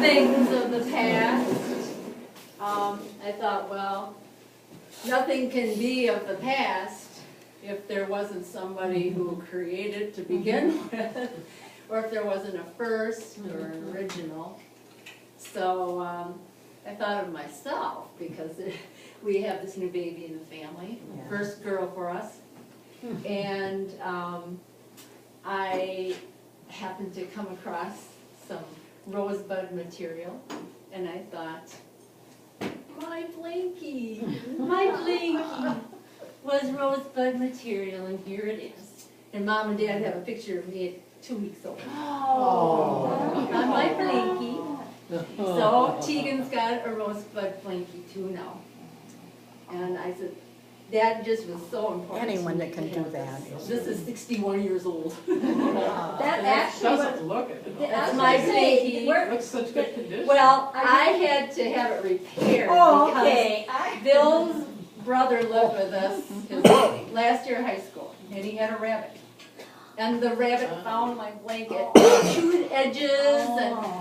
things of the past. I thought, well, nothing can be of the past if there wasn't somebody who created to begin with, or if there wasn't a first or an original. So I thought of myself because we have this new baby in the family, first girl for us, and I happened to come across some rosebud material, and I thought, my Blinky was rosebud material, and here it is. And Mom and Dad have a picture of me at 2 weeks old. Oh. I'm my Blinky. So Tegan's got a rosebud Blinky too now. And I said, that just was so important. Anyone to me that can to do have that. This is 61 years old. That actually Doesn't look it. That's my Blinky. Looks such good condition. Well, I had to have it repaired Oh, because okay. Bill's brother lived with us his last year of high school, and he had a rabbit. And the rabbit found my blanket, chewed edges,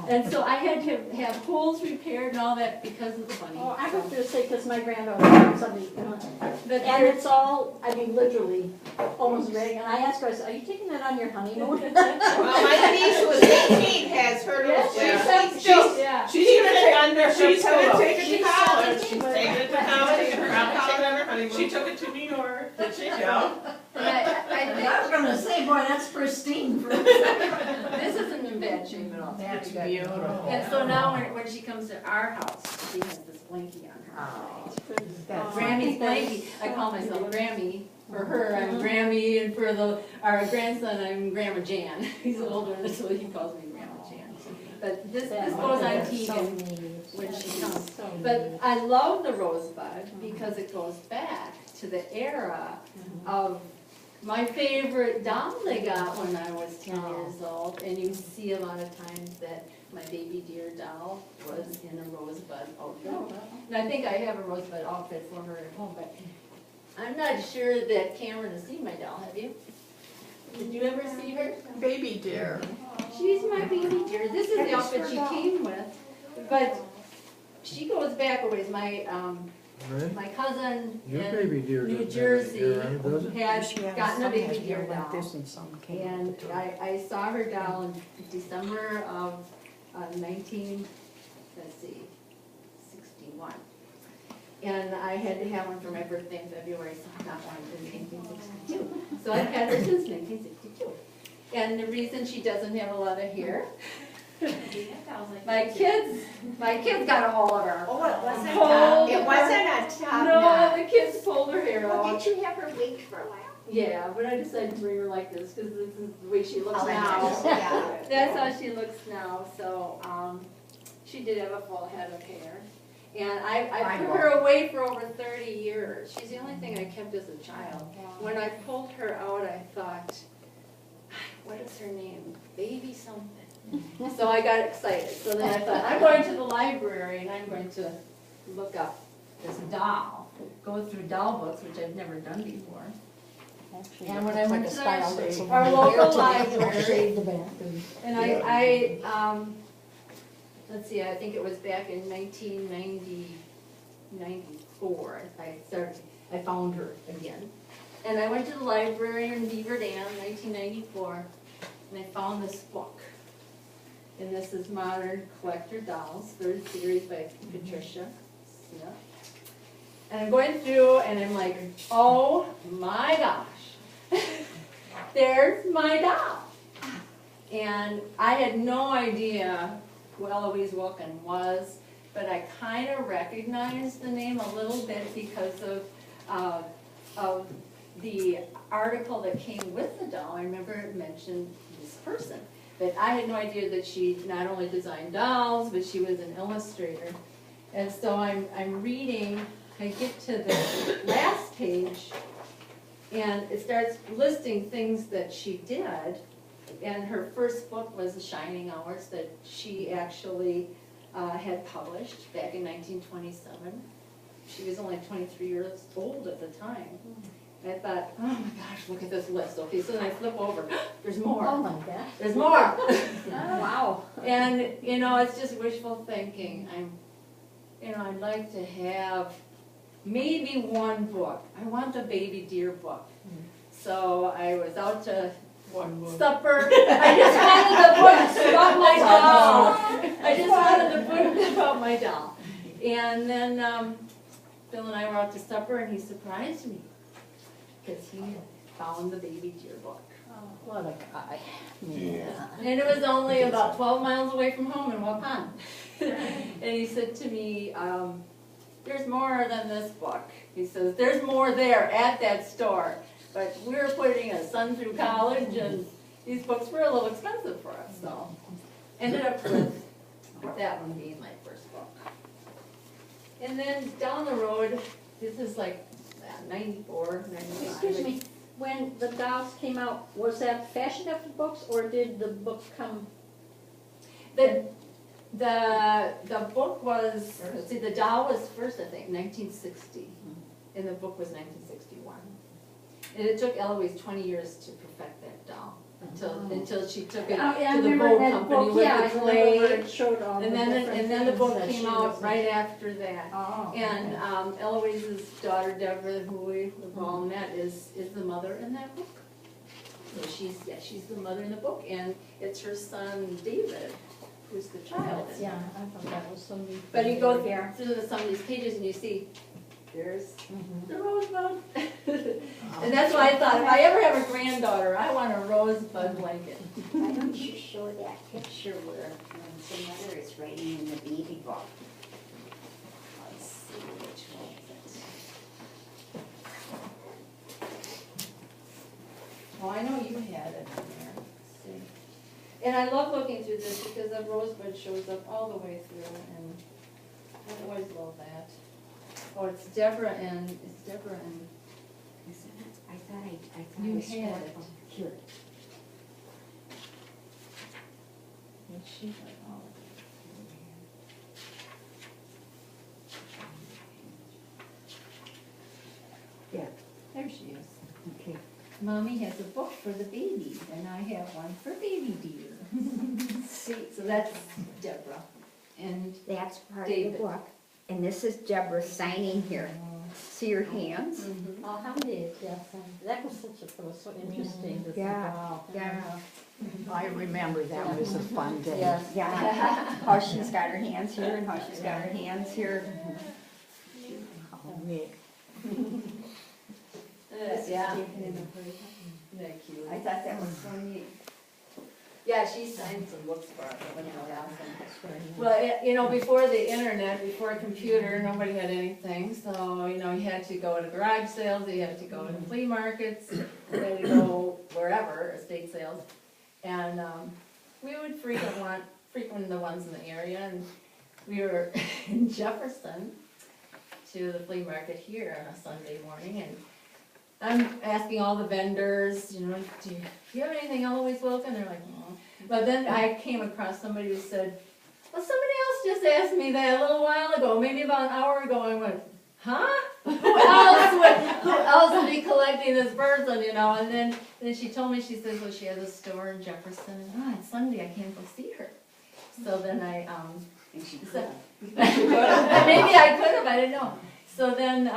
and so I had to have holes repaired and all that because of the bunny. Oh, I was gonna say, because my granddaughter had something, But and it's all, I mean, literally, almost ready, and I asked her, I said, are you taking that on your honeymoon? Well, my niece who was 18 has her little Yeah. She's gonna under her She's gonna pillow. take it to college. She's taking it to college. Her honeymoon. She took it to New York. Did she go? And I was gonna say, boy, that's pristine. this isn't in bad shape at all. It's That's pretty good. beautiful. And so now when she comes to our house, she has this blankie on her. That's Grammy's blankie. I call myself Grammy. For her, I'm Grammy, and for our grandson, I'm Grandma Jan. He's older, so he calls me Grandma Jan. But this goes on Tegan when she comes. But I love the rosebud because it goes back to the era of my favorite doll they got when I was 10 years old. And you see a lot of times that my baby deer doll was in a rosebud outfit. And I think I have a rosebud outfit for her at home, but I'm not sure that Cameron has seen my doll, have you? Did you ever see her? Baby dear. She's my baby dear. This is the outfit she came with, but she goes back a ways. My cousin Your in baby deer New doesn't Jersey have a deer, does it? had gotten a baby deer doll. This and some came And with the toy. I saw her doll in December of 61. And I had to have one for my birthday in February, so I got one in 1962. So I've had her since 1962. And the reason she doesn't have a lot of hair, my kids got a hold of her. Oh, it wasn't Pulled it her- wasn't a top No, knot. the kids pulled her hair Well, out. didn't you have her wigged for a while? Yeah, but I decided to bring her like this because this is the way she looks Oh, now. yeah. That's how she looks now, so, she did have a full head of hair. And I put her away for over 30 years. She's the only thing I kept as a child. When I pulled her out, I thought, what is her name? Baby something. So I got excited. So then I thought, I'm going to the library and I'm going to look up this doll, go through doll books, which I've never done before. Actually, And when I it's went like a to style that's our over local here, so they library, shave the back and- and let's see, I think it was back in 94, I found her again. And I went to the library in Beaver Dam, 1994, and I found this book. And this is Modern Collector Dolls, third series by Patricia Smith. And I'm going through and I'm like, oh my gosh, there's my doll. And I had no idea who Eloise Wilkin was, but I kind of recognized the name a little bit because of the article that came with the doll. I remember it mentioned this person. But I had no idea that she not only designed dolls, but she was an illustrator. And so I'm reading, I get to the last page, and it starts listing things that she did. And her first book was The Shining Hours that she actually had published back in 1927. She was only 23 years old at the time. I thought, oh my gosh, look at this list. Okay, so then I flip over, there's Oh more, my gosh. there's more. Wow. And, you know, it's just wishful thinking. I'd like to have maybe one book. I want the baby deer book. So I was out to One book. supper. I just wanted the book about my doll. I just wanted the book about my doll. And then Bill and I were out to supper and he surprised me because he found the baby deer book. What a guy. Yeah. And it was only about 12 miles away from home in Waupun. And he said to me, there's more than this book. He says, there's more there at that store. But we were putting a son through college and these books were a little expensive for us, so. Ended up with that one being my first book. And then down the road, this is like 94, 95. Excuse me, when the dolls came out, was that Fashion After Books or did the book come? The book was, let's see, the doll was first, I think, 1960, and the book was 1961. And it took Eloise 20 years to perfect that doll, until she took it Oh, yeah, I to the remember bow that company book. with Yeah, the I remember where clay. it showed all the And different then the book things that came she out was- right after that. Oh. And Eloise's daughter Deborah, who we've all met, is the mother in that book. So she's the mother in the book, and it's her son David, who's the child. in it. Yeah, I thought that was so neat. But you go here. through some of these pages and you see, there's Mhm. the rosebud. And that's why I thought, if I ever have a granddaughter, I want a rosebud blanket. Why don't you show that picture where the mother is writing in the baby book? Let's see, which one is it? Well, I know you had it in there. Let's see. And I love looking through this because the rosebud shows up all the way through, and I always love that. Oh, it's Deborah and. Is it? I thought You it was had it. here. And she's like, oh. Yeah. There she is. Okay. Mommy has a book for the baby, and I have one for baby deer. See, so that's Deborah. And That's part of David. the book. And this is Deborah signing here. See your hands? Oh, how neat, yes, that was so interesting. to think Yeah, about. yeah. I remember that was a fun day. Yes. Yeah, how she's got her hands here and how she's got her hands here. Oh, neat. Yeah. Isn't that cute? I thought that was so neat. Yeah, she signed some books for us. That was really awesome. That's very nice. Well, before the internet, before a computer, nobody had anything, so, you had to go to garage sales, you had to go to flea markets, you had to go wherever, estate sales. And, we would frequent the ones in the area, and we were in Jefferson to the flea market here on a Sunday morning, and I'm asking all the vendors, do you have anything Eloise Wilkin? They're like, no. But then I came across somebody who said, well, somebody else just asked me that a little while ago, maybe about an hour ago. I went, huh? Who else would be collecting this person, And then she told me, she says, well, she has a store in Jefferson, and it's Sunday, I can't go see her. So then And she so- maybe I could have, I didn't know. So then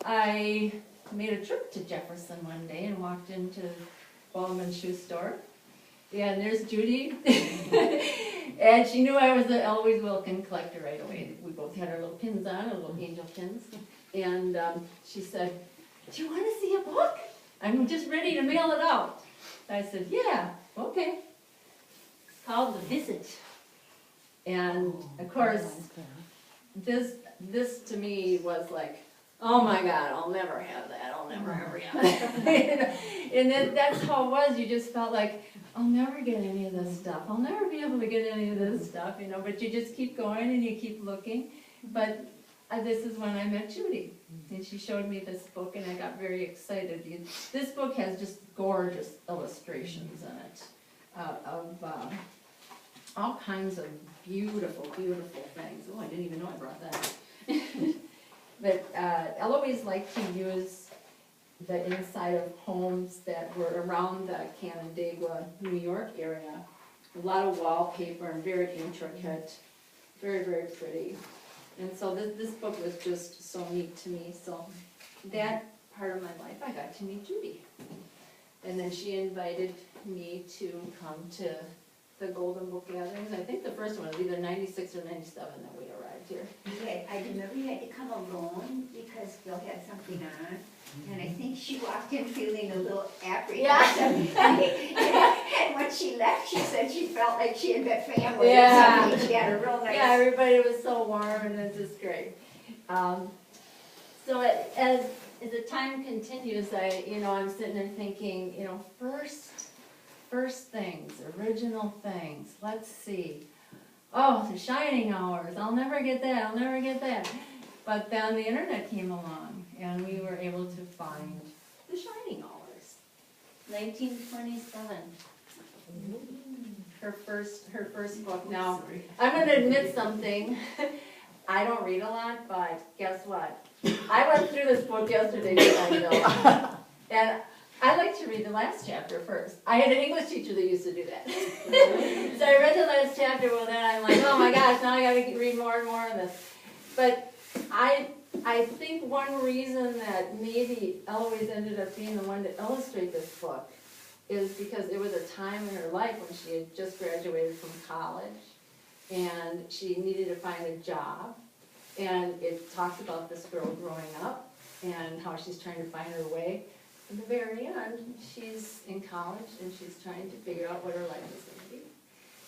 I made a trip to Jefferson one day and walked into Baldwin Shoe Store. Yeah, and there's Judy. And she knew I was an Eloise Wilkin collector right away. We both had our little pins on, our little angel pins. And she said, do you want to see a book? I'm just ready to mail it out. I said, yeah, okay. It's called The Visit. And of course, this to me was like, oh my God, I'll never have that. I'll never ever have that. And then that's how it was. You just felt like, I'll never get any of this stuff. I'll never be able to get any of this stuff, But you just keep going and you keep looking. But this is when I met Judy, and she showed me this book, and I got very excited. This book has just gorgeous illustrations in it of all kinds of beautiful, beautiful things. Oh, I didn't even know I brought that. But Eloise liked to use the inside of homes that were around the Canandaigua, New York area. A lot of wallpaper and very intricate, very, very pretty. And so this book was just so neat to me, so that part of my life, I got to meet Judy. And then she invited me to come to the Golden Book gatherings. I think the first one was either 96 or 97 that we arrived here. I remember you had to come alone because Bill had something on, and I think she walked in feeling a little apprehensive. And when she left, she said she felt like she had met family or Yeah. something. She had a real nice. Yeah, everybody was so warm and it's just great. So as the time continues, I'm sitting there thinking, first things, original things, let's see. Oh, the Shining Hours, I'll never get that. But then the internet came along and we were able to find the Shining Hours. 1927. Her first book. Now, I'm gonna admit something. I don't read a lot, but guess what? I went through this book yesterday, didn't I, Bill? And I like to read the last chapter first. I had an English teacher that used to do that. So I read the last chapter, well then I'm like, oh my gosh, now I gotta read more and more of this. But I think one reason that maybe Eloise ended up being the one to illustrate this book is because it was a time in her life when she had just graduated from college and she needed to find a job. And it talks about this girl growing up and how she's trying to find her way. At the very end, she's in college and she's trying to figure out what her life is going to be.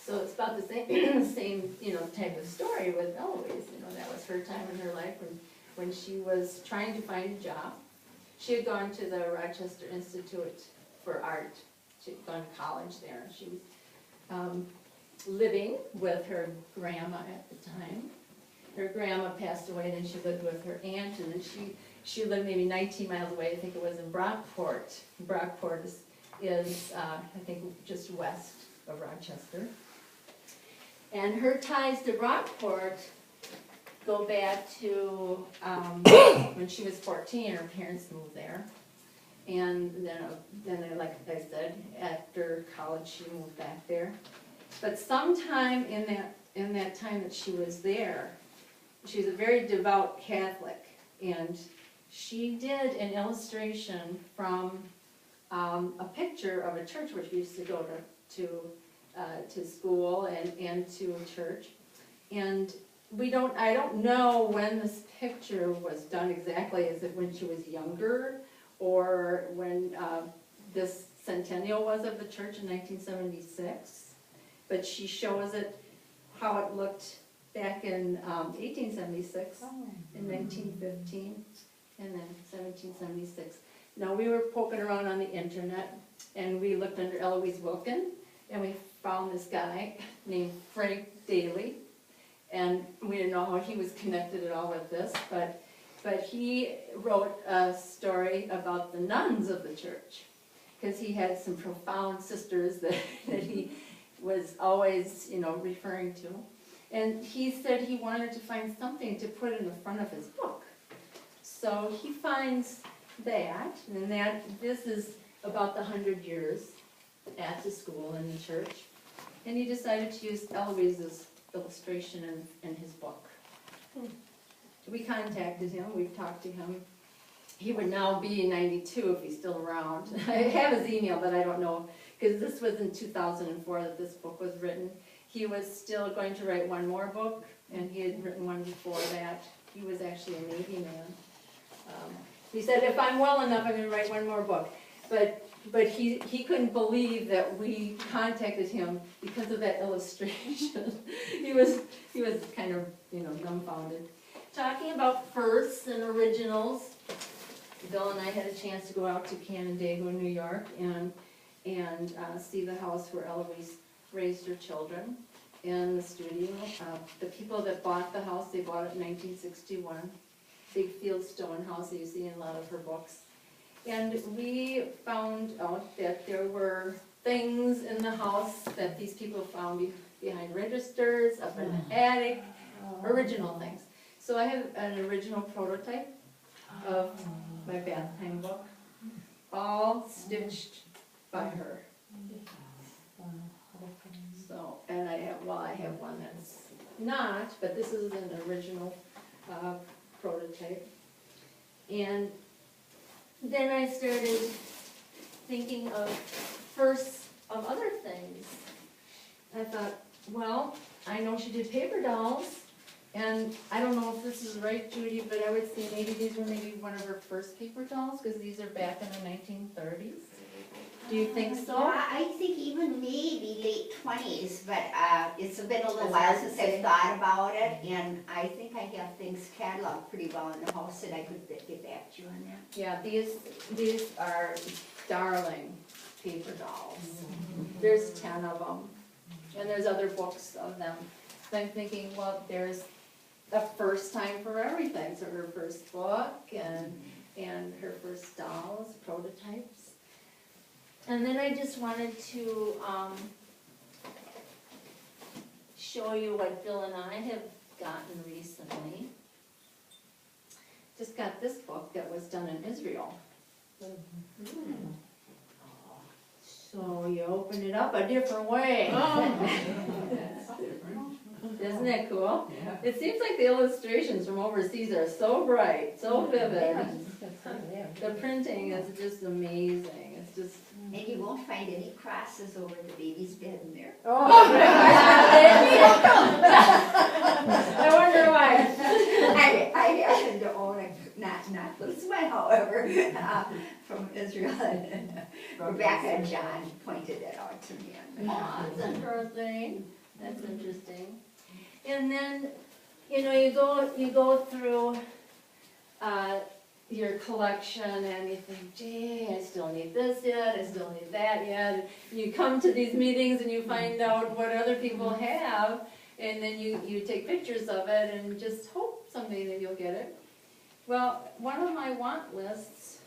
So it's about the same type of story with Eloise. That was her time in her life when she was trying to find a job. She had gone to the Rochester Institute for Art. She had gone to college there. She was living with her grandma at the time. Her grandma passed away, then she lived with her aunt, and then she lived maybe 19 miles away. I think it was in Brockport. Brockport is I think, just west of Rochester. And her ties to Brockport go back to when she was 14, her parents moved there. And then, like I said, after college, she moved back there. But sometime in that time that she was there, she was a very devout Catholic, and she did an illustration from a picture of a church where she used to go to school and to a church. And I don't know when this picture was done exactly, is it when she was younger or when this centennial was of the church in 1976, but she shows it, how it looked back in 1876, in 1915, and then 1776. Now, we were poking around on the internet, and we looked under Eloise Wilkin, and we found this guy named Frank Daly, and we didn't know how he was connected at all with this, but he wrote a story about the nuns of the church, because he had some profound sisters that he was always, referring to. And he said he wanted to find something to put in the front of his book. So he finds that, and this is about the 100 years at the school and the church. And he decided to use Eloise's illustration in his book. We contacted him, we've talked to him. He would now be 92 if he's still around. I have his email, but I don't know, because this was in 2004 that this book was written. He was still going to write one more book, and he had written one before that. He was actually a Navy man. He said, if I'm well enough, I'm going to write one more book. But he couldn't believe that we contacted him because of that illustration. he was kind of, dumbfounded. Talking about firsts and originals, Bill and I had a chance to go out to Canandaigua, New York, and see the house where Eloise raised her children in the studio. The people that bought the house, they bought it in 1961. Big fieldstone house that you see in a lot of her books. And we found out that there were things in the house that these people found behind registers, up in the attic, original things. So I have an original prototype of my bath time book. all stitched by her. So, and I have one that's not, but this is an original prototype. And then I started thinking of other things. I thought, well, I know she did paper dolls, and I don't know if this is right, Judy, but I would say maybe these were maybe one of her first paper dolls, because these are back in the 1930s. Do you think so? Yeah, I think even maybe late 20s, but it's been a little while since I've thought about it, and I think I have things cataloged pretty well in the house that I could get back to you on that. Yeah, these are darling paper dolls. There's 10 of them, and there's other books of them. So I'm thinking, well, there's a first time for everything. So her first book and her first dolls, prototypes. And then I just wanted to show you what Bill and I have gotten recently. Just got this book that was done in Israel. So you open it up a different way. Isn't that cool? Yeah. It seems like the illustrations from overseas are so bright, so vivid. The printing is just amazing. It's just. And you won't find any crosses over the baby's bed in there. I wonder why. I happen to own a, not this one, however, from Israel. Rebecca and John pointed that out to me. Oh, that's interesting. That's interesting. And then, you go through your collection and you think, gee, I still need this yet, I still need that yet. And you come to these meetings and you find out what other people have, and then you take pictures of it and just hope someday that you'll get it. Well, one of my want lists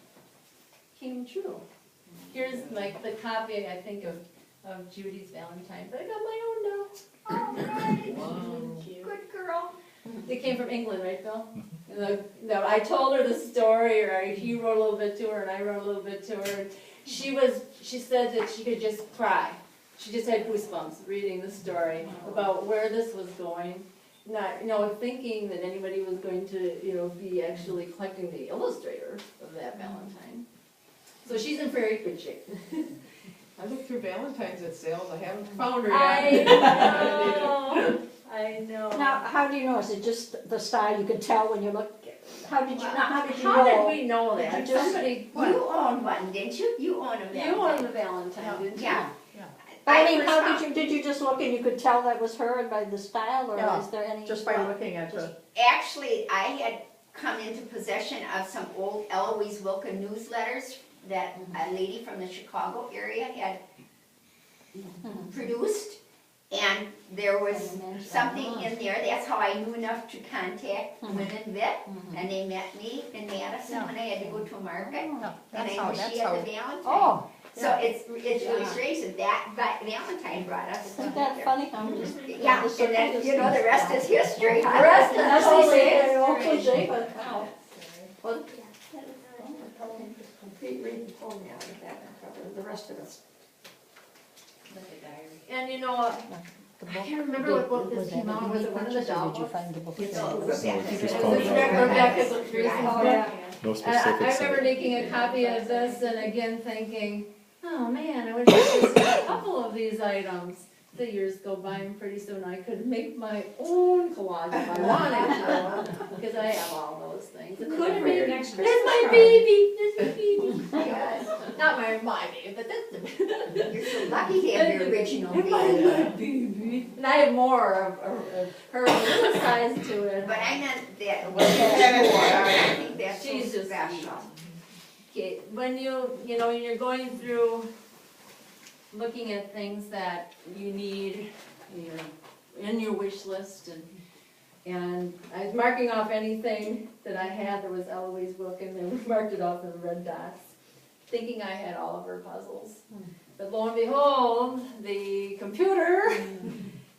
came true. Here's like the copy, I think, of Judy's Valentine, but I got my own now. All right. Good girl. They came from England, right, Bill? I told her the story, or he wrote a little bit to her, and I wrote a little bit to her. And she said that she could just cry. She just had goosebumps reading the story about where this was going. Not, thinking that anybody was going to, be actually collecting the illustrator of that Valentine. So she's in very good shape. I looked through Valentine's at sales, I haven't found her I yet. know. I know. Now, how do you know? Is it just the style you could tell when you look? How did you know? How did we know that? Did you just- Somebody. You own one, didn't you? You own a Valentine. You own the Valentine, didn't you? Yeah. I mean, first how found- did you just look and you could tell that was her by the style, or Yeah, is there any? Just by looking at the, Actually, I had come into possession of some old Eloise Wilkin newsletters that a lady from the Chicago area had produced. And there was something in there, that's how I knew enough to contact Women Vet, and they met me in Madison when I had to go to a market. no, And that's I how, knew that's she had how. the Valentine. Oh, So it's really strange that that Valentine brought us isn't that together. funny? How just Yeah, and then, the rest is history. The rest is That's totally all history. cliche, but wow. Well, Read the poem now, the back cover, the rest of us. And The I book- can't remember what book this was that came out, was it one of the purchase, or doll did you books? find the book? It's yourself? all It's Rebecca. called Rebecca's Rebecca's Oh, yeah. No I specifics. remember making a copy of this and again thinking, oh man, I wish I could just a couple of these items. The years go by and pretty soon I could make my own collage if I wanted to, because I have all those things. You could for your next There's my Christmas baby, there's my baby. Yes. Not my baby, but that's the You're so lucky to have your original my baby. baby. And I have more of her size to it. But I meant that, what you said before, I think that's so She's just special. Okay, when you're going through looking at things that you need, in your wish list, and I was marking off anything that I had that was Eloise Wilkin, and we marked it off in red dots, thinking I had all of her puzzles. But lo and behold, the computer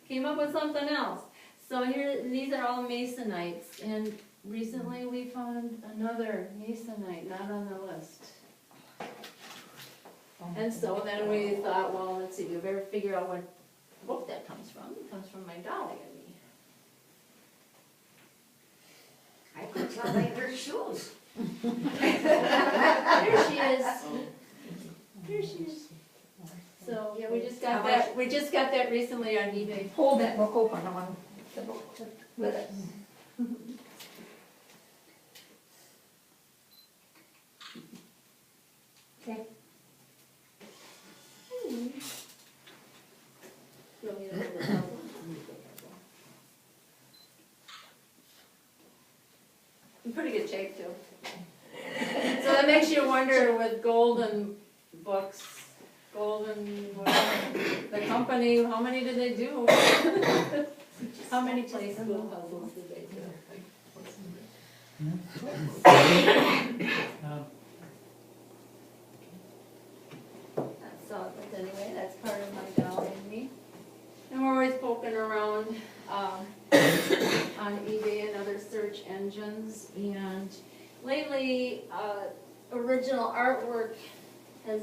came up with something else. So here, these are all Masonites, and recently we found another Masonite not on the list. And so then we thought, well, let's see, we better figure out what book that comes from. It comes from my Dolly and me. I could tell by her shoes. There she is. There she is. So, yeah, we just got that recently on eBay. Hold that book open, I want the book with it. Okay. You want me to hold it up? In pretty good shape too. So that makes you wonder with Golden Books, the company, how many did they do? How many play school puzzles did they do? So, but anyway, that's part of my Dolly and me. And we're always poking around on eBay and other search engines. And lately, original artwork has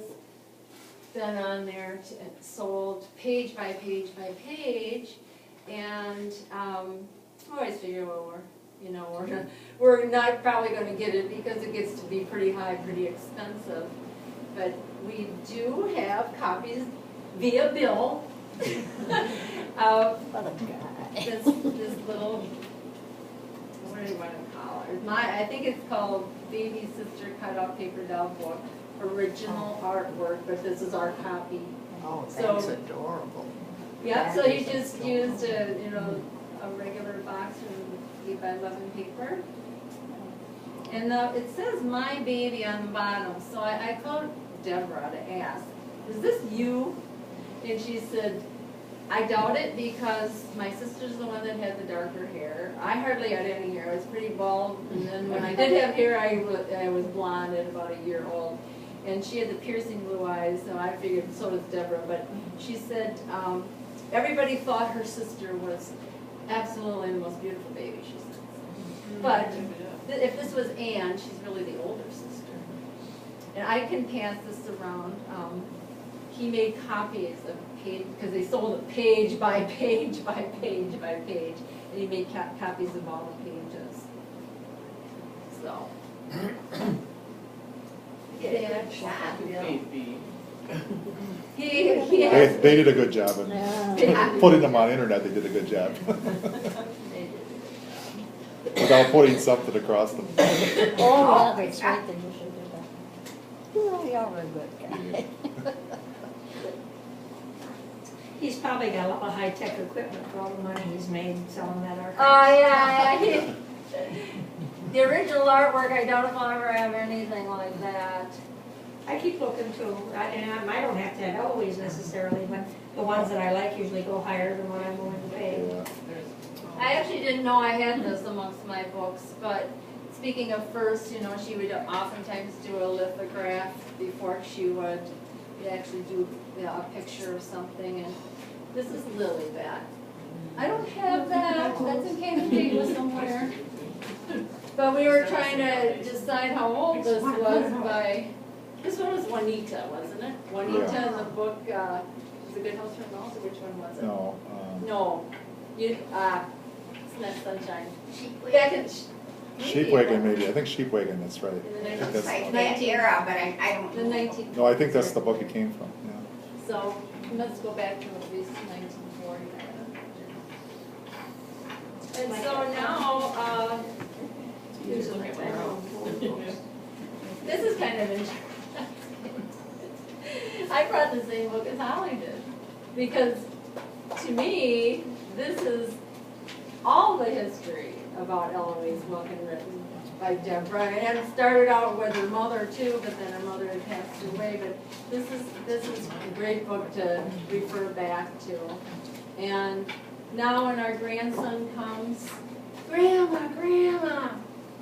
been on there, sold page by page by page. And I always figure, well, we're not probably going to get it because it gets to be pretty high, pretty expensive. But we do have copies via bill of this little, what do you want to call it? I think it's called Baby Sister Cutout Paper Doll Book, original artwork, but this is our copy. Oh, So- that's adorable. Yeah, so you just used a regular box from 8x11 paper. And it says my baby on the bottom, so I called Deborah to ask, is this you? And she said, I doubt it because my sister's the one that had the darker hair. I hardly had any hair, I was pretty bald, and then when I did have hair, I was blonde at about a year old. And she had the piercing blue eyes, so I figured so does Deborah, but she said, everybody thought her sister was absolutely the most beautiful baby, she said. But if this was Anne, she's really the older sister. And I can pass this around. He made copies of page, because they sold it page by page by page by page. And he made copies of all the pages. So. Yeah, They did a good job of putting them on internet, they did a good job. Without putting something across them. Oh, yeah, that's right, they usually do that. Well, you're a good guy. He's probably got a lot of high-tech equipment for all the money he's made selling that art. Oh, yeah. The original artwork, I doubt if I'll ever have anything like that. I keep looking too, and I don't have to have always necessarily, but the ones that I like usually go higher than what I'm willing to pay. I actually didn't know I had this amongst my books, but speaking of first, she would oftentimes do a lithograph before she would actually do a picture of something, and this is Lilybet. I don't have that, that's in Canada somewhere. But we were trying to decide how old this was by, this one was Juanita, wasn't it? Juanita in the book, was it Good House for Mouse, or which one was it? No. No, it's not Sunshine. Sheep Back in, Sheepwagon maybe, I think Sheepwagon, that's right. in the I think Looks that's- like that era, but I don't The know. 19. No, I think that's the book it came from, yeah. So, let's go back to at least 1940. And so now, this is kind of interesting. I brought the same book as Holly did, because to me, this is all the history about Eloise Wilkin written by Deborah. And it started out with her mother too, but then her mother had passed away. But this is a great book to refer back to. And now when our grandson comes, Grandma!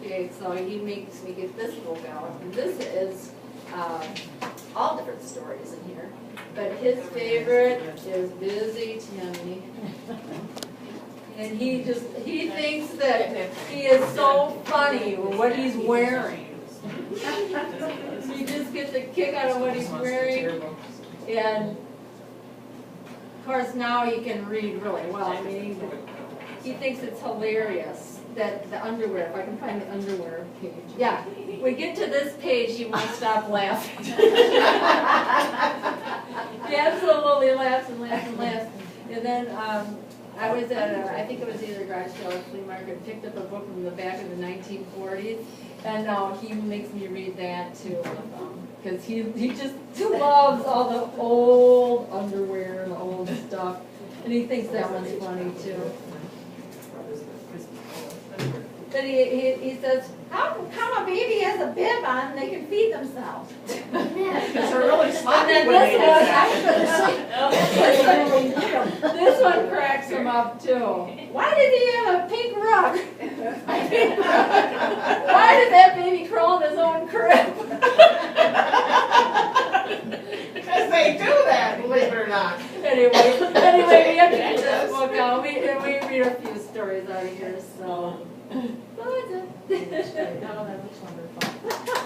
Okay, so he makes me get this book out. And this is all different stories in here. But his favorite is Busy Timmy. And he thinks that he is so funny with what he's wearing. he just gets a kick out of what he's wearing. And of course now he can read really well. I mean, he thinks it's hilarious that the underwear, if I can find the underwear page. Yeah, we get to this page, he won't stop laughing. He absolutely laughs and laughs and laughs. And then I was at I think it was either garage sale or flea market, picked up a book from the back of the 1940s. And now he makes me read that too, because he just loves all the old underwear and old stuff, and he thinks that one's funny too. But he says, how come a baby has a bib on and they can feed themselves? Because they're really sloppy And when then they do that. this one cracks him up too. Why did he have a pink rug? Why did that baby crawl in his own crib? Because they do that, believe it or not. Anyway, we have to get this book out. We read a few stories out of here, so. Oh, that looks wonderful.